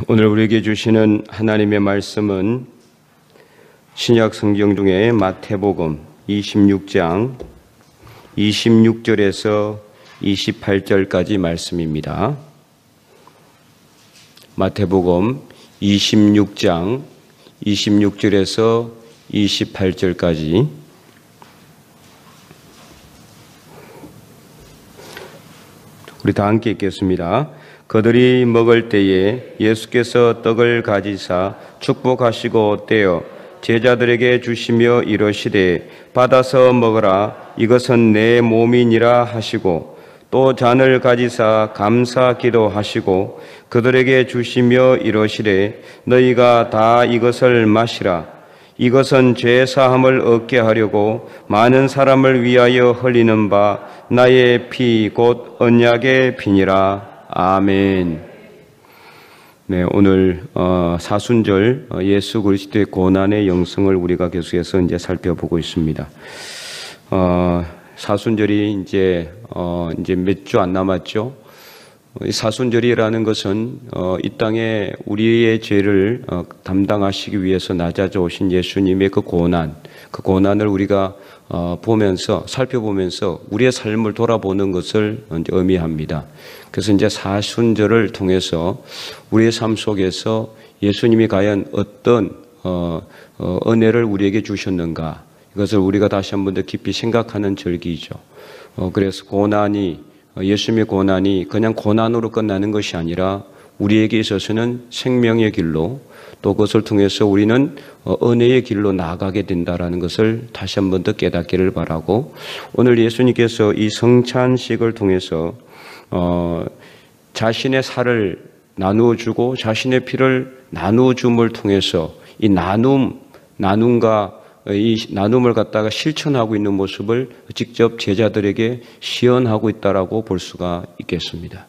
오늘 우리에게 주시는 하나님의 말씀은 신약 성경 중에 마태복음 26장 26절에서 28절까지 말씀입니다. 마태복음 26장 26절에서 28절까지 우리 다 함께 읽겠습니다. 그들이 먹을 때에 예수께서 떡을 가지사 축복하시고 떼어 제자들에게 주시며 이르시되 받아서 먹으라, 이것은 내 몸이니라 하시고, 또 잔을 가지사 감사 기도하시고 그들에게 주시며 이르시되 너희가 다 이것을 마시라, 이것은 죄 사함을 얻게 하려고 많은 사람을 위하여 흘리는 바 나의 피 곧 언약의 피니라. 아멘. 네, 오늘 사순절 예수 그리스도의 고난의 영성을 우리가 계속해서 이제 살펴보고 있습니다. 사순절이 이제 몇 주 안 남았죠. 이 사순절이라는 것은 이 땅에 우리의 죄를 담당하시기 위해서 낮아져 오신 예수님의 그 고난을 우리가 살펴보면서 우리의 삶을 돌아보는 것을 이제 의미합니다. 그래서 이제 사순절을 통해서 우리의 삶 속에서 예수님이 과연 어떤 은혜를 우리에게 주셨는가, 이것을 우리가 다시 한 번 더 깊이 생각하는 절기이죠. 그래서 예수님의 고난이 그냥 고난으로 끝나는 것이 아니라 우리에게 있어서는 생명의 길로, 또 그것을 통해서 우리는 은혜의 길로 나아가게 된다라는 것을 다시 한 번 더 깨닫기를 바라고, 오늘 예수님께서 이 성찬식을 통해서 자신의 살을 나누어 주고 자신의 피를 나누어 줌을 통해서 이 나눔을 갖다가 실천하고 있는 모습을 직접 제자들에게 시연하고 있다라고 볼 수가 있겠습니다.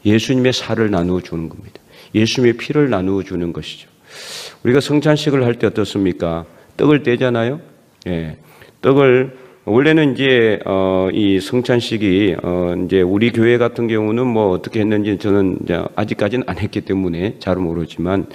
예수님의 살을 나누어 주는 겁니다. 예수님의 피를 나누어 주는 것이죠. 우리가 성찬식을 할 때 어떻습니까? 떡을 떼잖아요. 예. 떡을 원래는 이제 이 성찬식이 이제 우리 교회 같은 경우는 뭐 어떻게 했는지 저는 이제 아직까지는 안 했기 때문에 잘 모르지만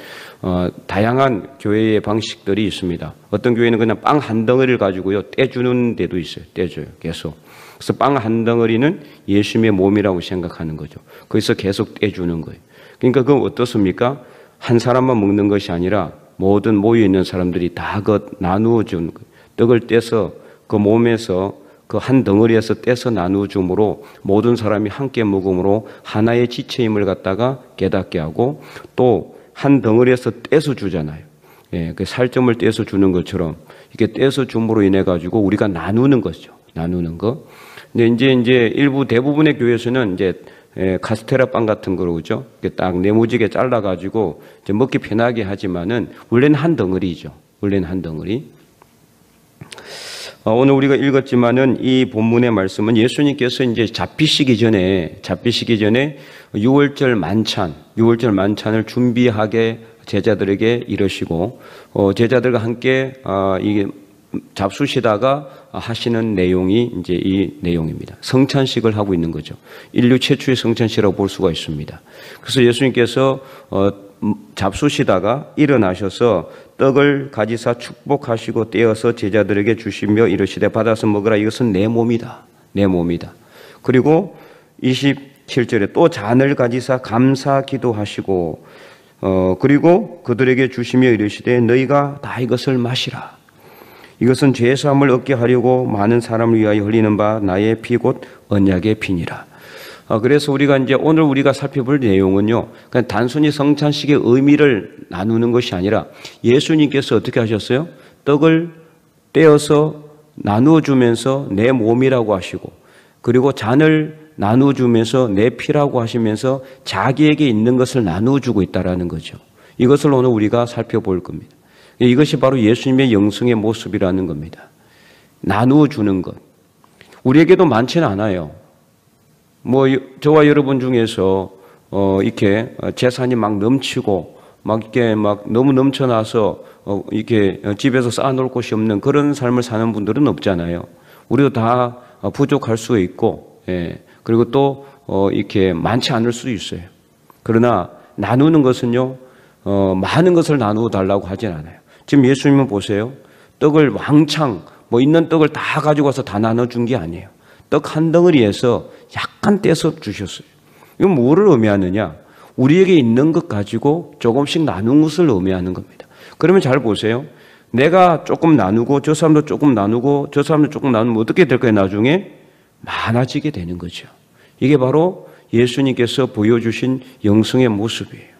다양한 교회의 방식들이 있습니다. 어떤 교회는 그냥 빵 한 덩어리를 가지고요 떼주는 데도 있어요. 떼줘요, 계속. 그래서 빵 한 덩어리는 예수님의 몸이라고 생각하는 거죠. 거기서 계속 떼주는 거예요. 그러니까 그건 어떻습니까? 한 사람만 먹는 것이 아니라 모든 모여 있는 사람들이 다 나누어 주는 거예요. 떡을 떼서 그 몸에서 그 한 덩어리에서 떼서 나누어 줌으로 모든 사람이 함께 먹음으로 하나의 지체임을 갖다가 깨닫게 하고, 또 한 덩어리에서 떼서 주잖아요. 예, 그 살점을 떼서 주는 것처럼 이렇게 떼서 줌으로 인해 가지고 우리가 나누는 거죠. 나누는 거. 근데 이제 대부분의 교회에서는 이제 카스테라 빵 같은 거로, 그죠? 딱 네모지게 잘라가지고 이제 먹기 편하게 하지만은 원래는 한 덩어리죠. 원래는 한 덩어리. 오늘 우리가 읽었지만은 이 본문의 말씀은 예수님께서 이제 잡히시기 전에 6월절 만찬을 준비하게 제자들에게 이르시고, 제자들과 함께 이게 잡수시다가 하시는 내용이 이제 이 내용입니다. 성찬식을 하고 있는 거죠. 인류 최초의 성찬식이라고 볼 수가 있습니다. 그래서 예수님께서 잡수시다가 일어나셔서 떡을 가지사 축복하시고 떼어서 제자들에게 주시며 이르시되 받아서 먹으라, 이것은 내 몸이다. 내 몸이다. 그리고 27절에 또 잔을 가지사 감사 기도하시고 그리고 그들에게 주시며 이르시되 너희가 다 이것을 마시라, 이것은 죄 사함을 얻게 하려고 많은 사람을 위하여 흘리는 바 나의 피 곧 언약의 피니라. 그래서 우리가 이제 오늘 우리가 살펴볼 내용은요, 그냥 단순히 성찬식의 의미를 나누는 것이 아니라 예수님께서 어떻게 하셨어요? 떡을 떼어서 나누어 주면서 내 몸이라고 하시고, 그리고 잔을 나누어 주면서 내 피라고 하시면서 자기에게 있는 것을 나누어 주고 있다라는 거죠. 이것을 오늘 우리가 살펴볼 겁니다. 이것이 바로 예수님의 영성의 모습이라는 겁니다. 나누어 주는 것. 우리에게도 많지는 않아요. 저와 여러분 중에서 이렇게 재산이 막 넘치고 이렇게 너무 넘쳐나서 이렇게 집에서 쌓아놓을 곳이 없는 그런 삶을 사는 분들은 없잖아요. 우리도 다 부족할 수 있고, 그리고 또 이렇게 많지 않을 수도 있어요. 그러나 나누는 것은요, 많은 것을 나누어 달라고 하진 않아요. 지금 예수님은 보세요. 떡을 왕창, 있는 떡을 다 가지고 와서 다 나눠준 게 아니에요. 떡 한 덩어리에서 약간 떼서 주셨어요. 이건 뭐를 의미하느냐? 우리에게 있는 것 가지고 조금씩 나눈 것을 의미하는 겁니다. 그러면 잘 보세요. 내가 조금 나누고 저 사람도 조금 나누고 저 사람도 조금 나누면 어떻게 될까요? 나중에 많아지게 되는 거죠. 이게 바로 예수님께서 보여주신 영성의 모습이에요.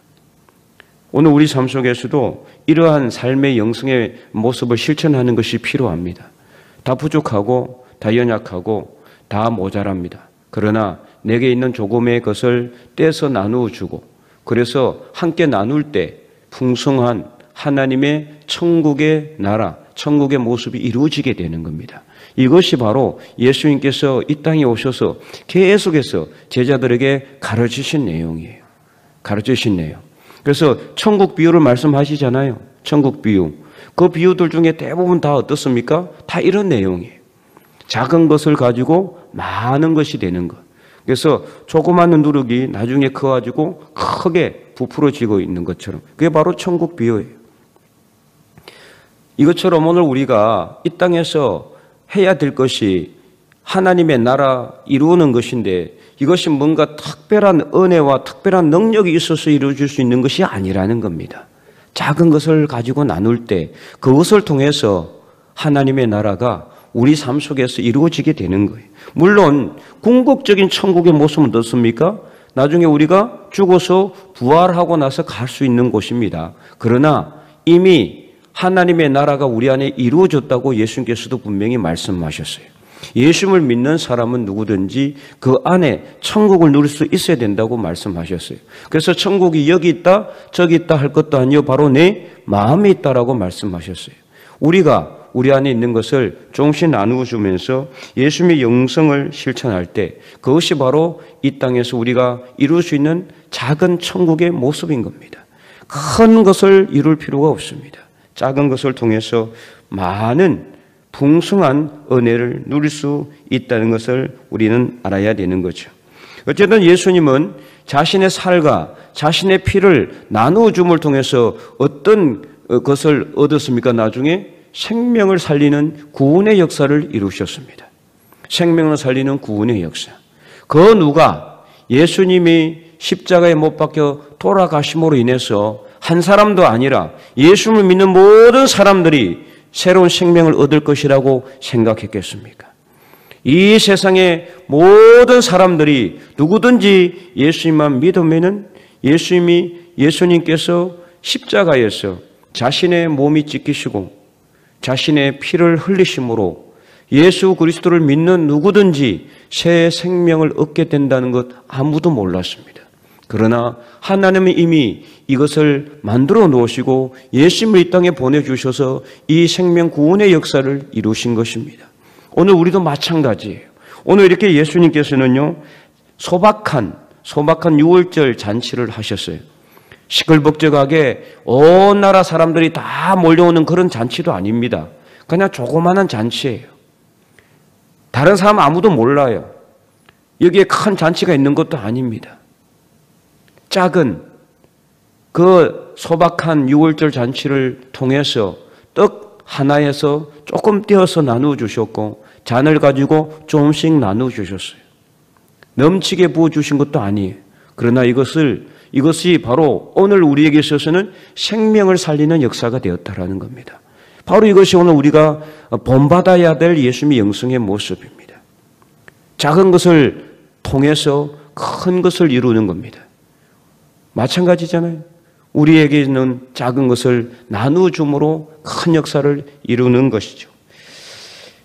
오늘 우리 삶 속에서도 이러한 삶의 영성의 모습을 실천하는 것이 필요합니다. 다 부족하고 다 연약하고 다 모자랍니다. 그러나 내게 있는 조금의 것을 떼서 나누어 주고, 그래서 함께 나눌 때 풍성한 하나님의 천국의 나라, 천국의 모습이 이루어지게 되는 겁니다. 이것이 바로 예수님께서 이 땅에 오셔서 계속해서 제자들에게 가르치신 내용이에요. 가르치신 내용. 그래서 천국 비유를 말씀하시잖아요. 천국 비유. 그 비유들 중에 대부분 다 어떻습니까? 다 이런 내용이에요. 작은 것을 가지고 많은 것이 되는 것. 그래서 조그마한 누룩이 나중에 커가지고 크게 부풀어지고 있는 것처럼, 그게 바로 천국 비유예요. 이것처럼 오늘 우리가 이 땅에서 해야 될 것이 하나님의 나라 이루는 것인데, 이것이 뭔가 특별한 은혜와 특별한 능력이 있어서 이루어질 수 있는 것이 아니라는 겁니다. 작은 것을 가지고 나눌 때 그것을 통해서 하나님의 나라가 우리 삶 속에서 이루어지게 되는 거예요. 물론 궁극적인 천국의 모습은 어떻습니까? 나중에 우리가 죽어서 부활하고 나서 갈 수 있는 곳입니다. 그러나 이미 하나님의 나라가 우리 안에 이루어졌다고 예수님께서도 분명히 말씀하셨어요. 예수님을 믿는 사람은 누구든지 그 안에 천국을 누릴 수 있어야 된다고 말씀하셨어요. 그래서 천국이 여기 있다 저기 있다 할 것도 아니요, 바로 내 마음에 있다라고 말씀하셨어요. 우리가 우리 안에 있는 것을 조금씩 나누어 주면서 예수님의 영성을 실천할 때 그것이 바로 이 땅에서 우리가 이룰 수 있는 작은 천국의 모습인 겁니다. 큰 것을 이룰 필요가 없습니다. 작은 것을 통해서 많은 풍성한 은혜를 누릴 수 있다는 것을 우리는 알아야 되는 거죠. 어쨌든 예수님은 자신의 살과 자신의 피를 나누어 줌을 통해서 어떤 것을 얻었습니까? 나중에 생명을 살리는 구원의 역사를 이루셨습니다. 생명을 살리는 구원의 역사. 그 누가 예수님이 십자가에 못 박혀 돌아가심으로 인해서 한 사람도 아니라 예수를 믿는 모든 사람들이 새로운 생명을 얻을 것이라고 생각했겠습니까? 이 세상의 모든 사람들이 누구든지 예수님만 믿으면은 예수님께서 십자가에서 자신의 몸이 찢기시고 자신의 피를 흘리심으로 예수 그리스도를 믿는 누구든지 새 생명을 얻게 된다는 것 아무도 몰랐습니다. 그러나 하나님은 이미 이것을 만들어 놓으시고 예수님을 이 땅에 보내주셔서 이 생명 구원의 역사를 이루신 것입니다. 오늘 우리도 마찬가지예요. 오늘 이렇게 예수님께서는요, 소박한 유월절 잔치를 하셨어요. 시끌벅적하게 온 나라 사람들이 다 몰려오는 그런 잔치도 아닙니다. 그냥 조그마한 잔치예요. 다른 사람 아무도 몰라요. 여기에 큰 잔치가 있는 것도 아닙니다. 작은 그 소박한 유월절 잔치를 통해서 떡 하나에서 조금 떼어서 나누어 주셨고 잔을 가지고 조금씩 나누어 주셨어요. 넘치게 부어 주신 것도 아니에요. 그러나 이것이 바로 오늘 우리에게 있어서는 생명을 살리는 역사가 되었다라는 겁니다. 바로 이것이 오늘 우리가 본받아야 될 예수님의 영성의 모습입니다. 작은 것을 통해서 큰 것을 이루는 겁니다. 마찬가지잖아요. 우리에게 있는 작은 것을 나누어 줌으로 큰 역사를 이루는 것이죠.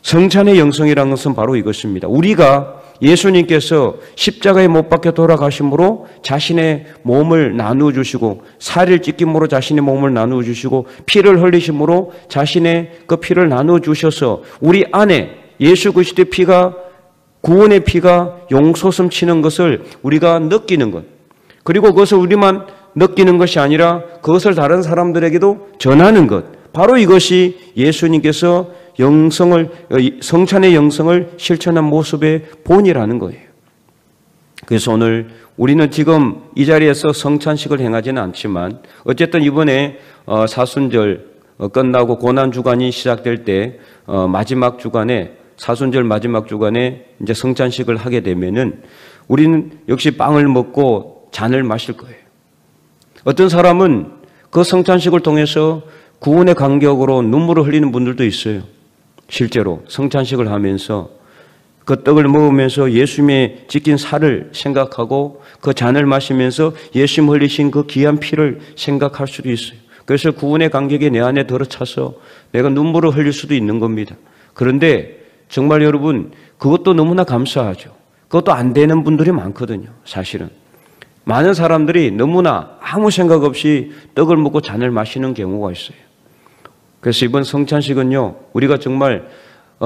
성찬의 영성이라는 것은 바로 이것입니다. 우리가 예수님께서 십자가에 못 박혀 돌아가심으로 자신의 몸을 나누어 주시고 살을 찢김으로 자신의 몸을 나누어 주시고 피를 흘리심으로 자신의 그 피를 나누어 주셔서 우리 안에 예수 그리스도의 피가, 구원의 피가 용솟음 치는 것을 우리가 느끼는 것, 그리고 그것을 우리만 느끼는 것이 아니라 그것을 다른 사람들에게도 전하는 것, 바로 이것이 예수님께서 성찬의 영성을 실천한 모습의 본이라는 거예요. 그래서 오늘 우리는 지금 이 자리에서 성찬식을 행하지는 않지만 어쨌든 이번에 사순절 끝나고 고난주간이 시작될 때 마지막 주간에 사순절 마지막 주간에 이제 성찬식을 하게 되면은 우리는 역시 빵을 먹고 잔을 마실 거예요. 어떤 사람은 그 성찬식을 통해서 구원의 간격으로 눈물을 흘리는 분들도 있어요. 실제로 성찬식을 하면서 그 떡을 먹으면서 예수님의 지킨 살을 생각하고 그 잔을 마시면서 예수님 흘리신 그 귀한 피를 생각할 수도 있어요. 그래서 구원의 간격이 내 안에 들어차서 내가 눈물을 흘릴 수도 있는 겁니다. 그런데 정말 여러분 그것도 너무나 감사하죠. 그것도 안 되는 분들이 많거든요. 사실은 많은 사람들이 너무나 아무 생각 없이 떡을 먹고 잔을 마시는 경우가 있어요. 그래서 이번 성찬식은요, 우리가 정말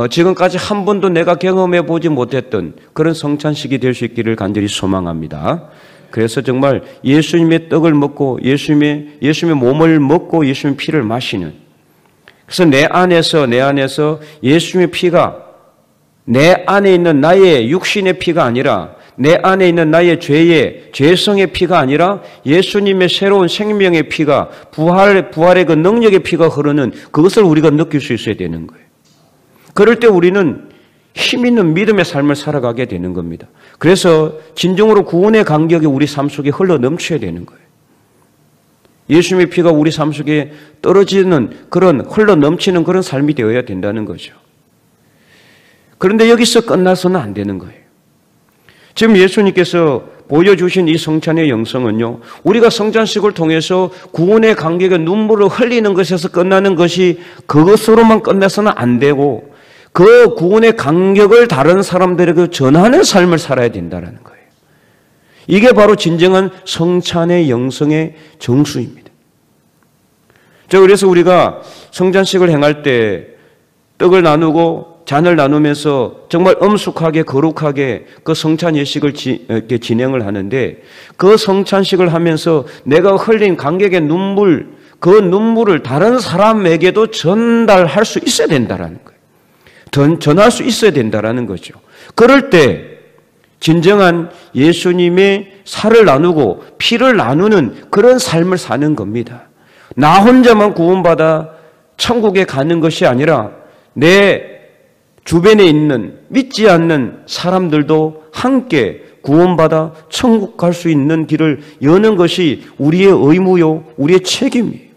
지금까지 한 번도 내가 경험해 보지 못했던 그런 성찬식이 될 수 있기를 간절히 소망합니다. 그래서 정말 예수님의 떡을 먹고 예수님의 몸을 먹고 예수님의 피를 마시는, 그래서 내 안에서 예수님의 피가 내 안에 있는 나의 육신의 피가 아니라 내 안에 있는 나의 죄성의 피가 아니라 예수님의 새로운 생명의 피가 부활의 그 능력의 피가 흐르는 그것을 우리가 느낄 수 있어야 되는 거예요. 그럴 때 우리는 힘 있는 믿음의 삶을 살아가게 되는 겁니다. 그래서 진정으로 구원의 간격이 우리 삶 속에 흘러 넘쳐야 되는 거예요. 예수님의 피가 우리 삶 속에 떨어지는 그런 흘러 넘치는 그런 삶이 되어야 된다는 거죠. 그런데 여기서 끝나서는 안 되는 거예요. 지금 예수님께서 보여주신 이 성찬의 영성은요, 우리가 성찬식을 통해서 구원의 간격에 눈물을 흘리는 것에서 끝나는 것이 그것으로만 끝나서는 안 되고 그 구원의 간격을 다른 사람들에게 전하는 삶을 살아야 된다는 거예요. 이게 바로 진정한 성찬의 영성의 정수입니다. 자, 그래서 우리가 성찬식을 행할 때 떡을 나누고 잔을 나누면서 정말 엄숙하게 거룩하게 그 성찬 예식을 진행을 하는데 그 성찬식을 하면서 내가 흘린 관객의 눈물, 그 눈물을 다른 사람에게도 전달할 수 있어야 된다는 거예요. 전할 수 있어야 된다는 거죠. 그럴 때 진정한 예수님의 살을 나누고 피를 나누는 그런 삶을 사는 겁니다. 나 혼자만 구원받아 천국에 가는 것이 아니라 내 주변에 있는 믿지 않는 사람들도 함께 구원받아 천국 갈 수 있는 길을 여는 것이 우리의 의무요, 우리의 책임이에요.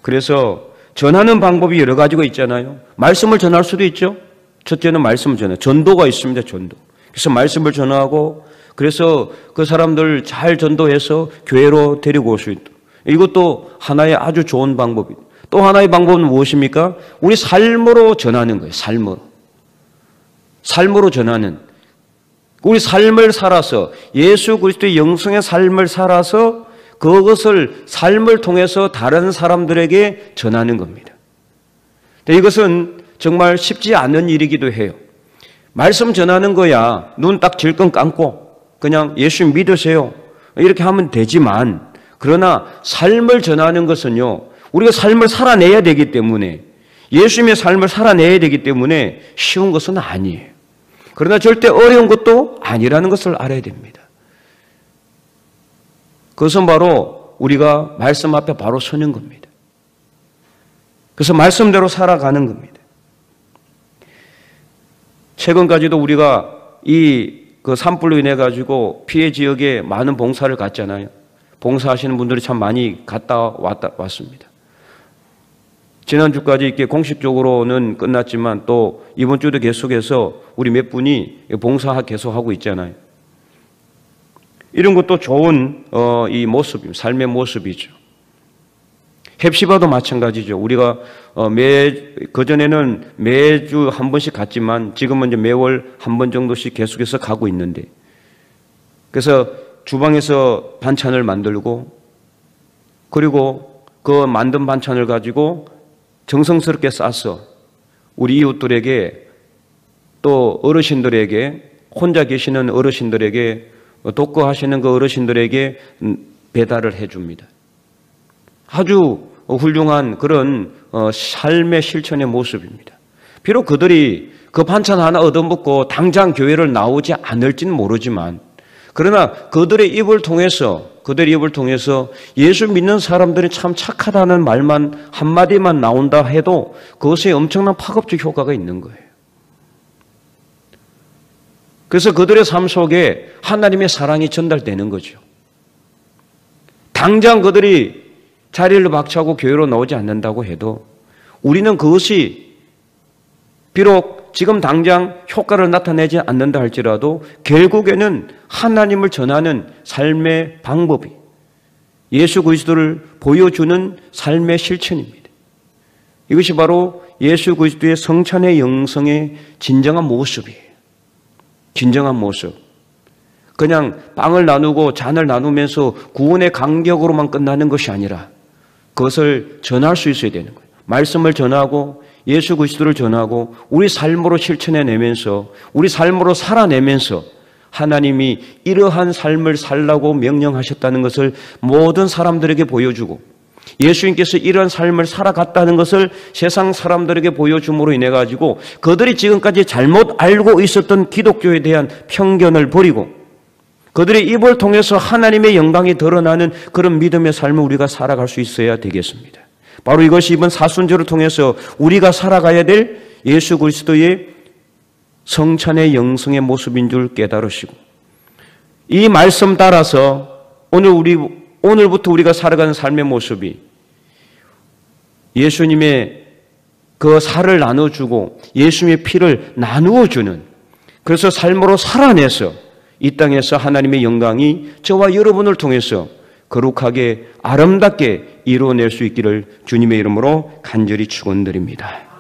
그래서 전하는 방법이 여러 가지가 있잖아요. 말씀을 전할 수도 있죠. 첫째는 말씀을 전해. 전도가 있습니다. 전도. 그래서 말씀을 전하고 그래서 그 사람들 잘 전도해서 교회로 데리고 올 수 있도록. 이것도 하나의 아주 좋은 방법입니다. 또 하나의 방법은 무엇입니까? 우리 삶으로 전하는 거예요. 삶으로 전하는. 우리 삶을 살아서 예수 그리스도의 영성의 삶을 살아서 그것을 삶을 통해서 다른 사람들에게 전하는 겁니다. 이것은 정말 쉽지 않은 일이기도 해요. 말씀 전하는 거야 눈 딱 질끈 감고 그냥 예수 믿으세요 이렇게 하면 되지만 그러나 삶을 전하는 것은요 우리가 삶을 살아내야 되기 때문에 예수님의 삶을 살아내야 되기 때문에 쉬운 것은 아니에요. 그러나 절대 어려운 것도 아니라는 것을 알아야 됩니다. 그것은 바로 우리가 말씀 앞에 바로 서는 겁니다. 그래서 말씀대로 살아가는 겁니다. 최근까지도 우리가 그 산불로 인해 가지고 피해 지역에 많은 봉사를 갔잖아요. 봉사하시는 분들이 참 많이 왔습니다. 지난주까지 이렇게 공식적으로는 끝났지만 또 이번 주도 계속해서 우리 몇 분이 봉사 계속하고 있잖아요. 이런 것도 좋은 이 모습입니다. 삶의 모습이죠. 헵시바도 마찬가지죠. 우리가 그전에는 매주 한 번씩 갔지만 지금은 이제 매월 한 번 정도씩 계속해서 가고 있는데 그래서 주방에서 반찬을 만들고 그리고 그 만든 반찬을 가지고 정성스럽게 싸서 우리 이웃들에게 또 어르신들에게 혼자 계시는 어르신들에게 독거하시는 그 어르신들에게 배달을 해줍니다. 아주 훌륭한 그런 삶의 실천의 모습입니다. 비록 그들이 그 반찬 하나 얻어먹고 당장 교회를 나오지 않을지는 모르지만 그러나 그들의 입을 통해서 예수 믿는 사람들이 참 착하다는 말만 한마디만 나온다 해도 그것에 엄청난 파급적 효과가 있는 거예요. 그래서 그들의 삶 속에 하나님의 사랑이 전달되는 거죠. 당장 그들이 자리를 박차고 교회로 나오지 않는다고 해도 우리는 그것이 비록 지금 당장 효과를 나타내지 않는다 할지라도 결국에는 하나님을 전하는 삶의 방법이 예수 그리스도를 보여주는 삶의 실천입니다. 이것이 바로 예수 그리스도의 성찬의 영성의 진정한 모습이에요. 진정한 모습. 그냥 빵을 나누고 잔을 나누면서 구원의 간격으로만 끝나는 것이 아니라 그것을 전할 수 있어야 되는 거예요. 말씀을 전하고 예수 그리스도를 전하고 우리 삶으로 실천해내면서 우리 삶으로 살아내면서 하나님이 이러한 삶을 살라고 명령하셨다는 것을 모든 사람들에게 보여주고 예수님께서 이러한 삶을 살아갔다는 것을 세상 사람들에게 보여줌으로 인해 가지고 그들이 지금까지 잘못 알고 있었던 기독교에 대한 편견을 버리고 그들의 입을 통해서 하나님의 영광이 드러나는 그런 믿음의 삶을 우리가 살아갈 수 있어야 되겠습니다. 바로 이것이 이번 사순절을 통해서 우리가 살아가야 될 예수 그리스도의 성찬의 영성의 모습인 줄 깨달으시고 이 말씀 따라서 오늘부터 우리가 살아가는 삶의 모습이 예수님의 그 살을 나눠주고 예수님의 피를 나누어주는 그래서 삶으로 살아내서 이 땅에서 하나님의 영광이 저와 여러분을 통해서 거룩하게 아름답게 이루어낼 수 있기를 주님의 이름으로 간절히 축원드립니다.